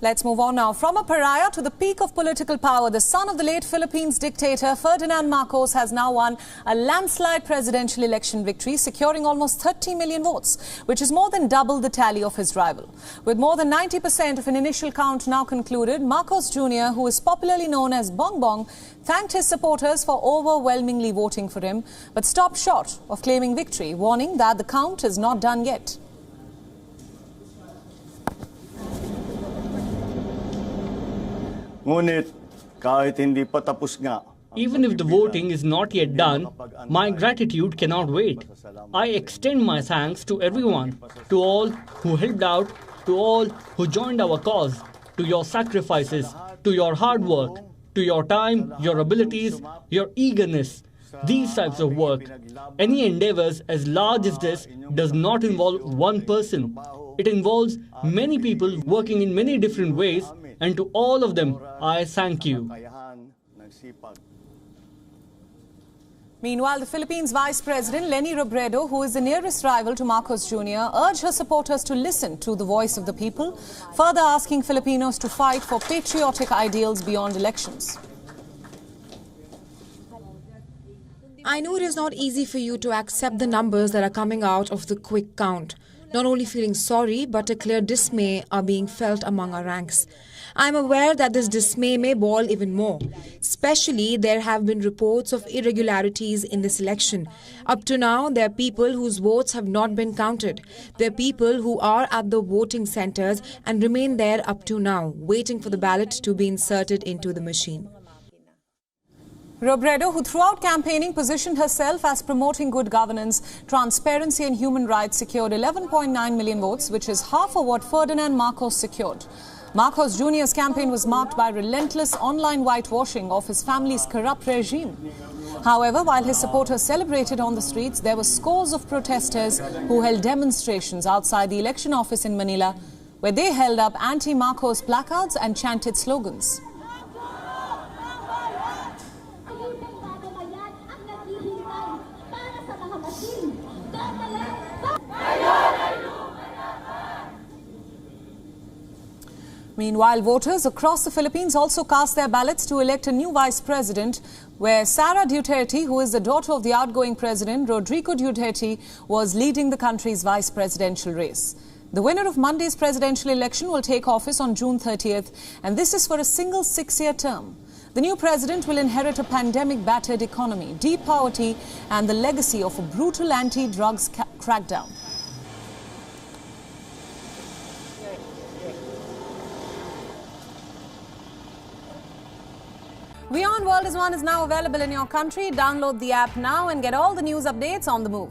Let's move on now. From a pariah to the peak of political power, the son of the late Philippines dictator Ferdinand Marcos has now won a landslide presidential election victory, securing almost 30 million votes, which is more than double the tally of his rival. With more than 90% of an initial count now concluded, Marcos Jr., who is popularly known as Bong Bong, thanked his supporters for overwhelmingly voting for him, but stopped short of claiming victory, warning that the count is not done yet. Even if the voting is not yet done, my gratitude cannot wait. I extend my thanks to everyone, to all who helped out, to all who joined our cause, to your sacrifices, to your hard work, to your time, your abilities, your eagerness. These types of work, any endeavors as large as this, does not involve one person. It involves many people working in many different ways, and to all of them, I thank you. Meanwhile, the Philippines Vice President Leni Robredo, who is the nearest rival to Marcos Jr., urged her supporters to listen to the voice of the people, further asking Filipinos to fight for patriotic ideals beyond elections. I know it is not easy for you to accept the numbers that are coming out of the quick count. Not only feeling sorry, but a clear dismay are being felt among our ranks. I am aware that this dismay may boil even more. Especially, there have been reports of irregularities in this election. Up to now, there are people whose votes have not been counted. There are people who are at the voting centers and remain there up to now, waiting for the ballot to be inserted into the machine. Robredo, who throughout campaigning positioned herself as promoting good governance, transparency and human rights, secured 11.9 million votes, which is half of what Ferdinand Marcos secured. Marcos Jr.'s campaign was marked by relentless online whitewashing of his family's corrupt regime. However, while his supporters celebrated on the streets, there were scores of protesters who held demonstrations outside the election office in Manila, where they held up anti-Marcos placards and chanted slogans. Meanwhile, voters across the Philippines also cast their ballots to elect a new vice president, where Sara Duterte, who is the daughter of the outgoing president, Rodrigo Duterte, was leading the country's vice presidential race. The winner of Monday's presidential election will take office on June 30th, and this is for a single 6-year term. The new president will inherit a pandemic-battered economy, deep poverty, and the legacy of a brutal anti-drugs crackdown. WION World is One is now available in your country. Download the app now and get all the news updates on the move.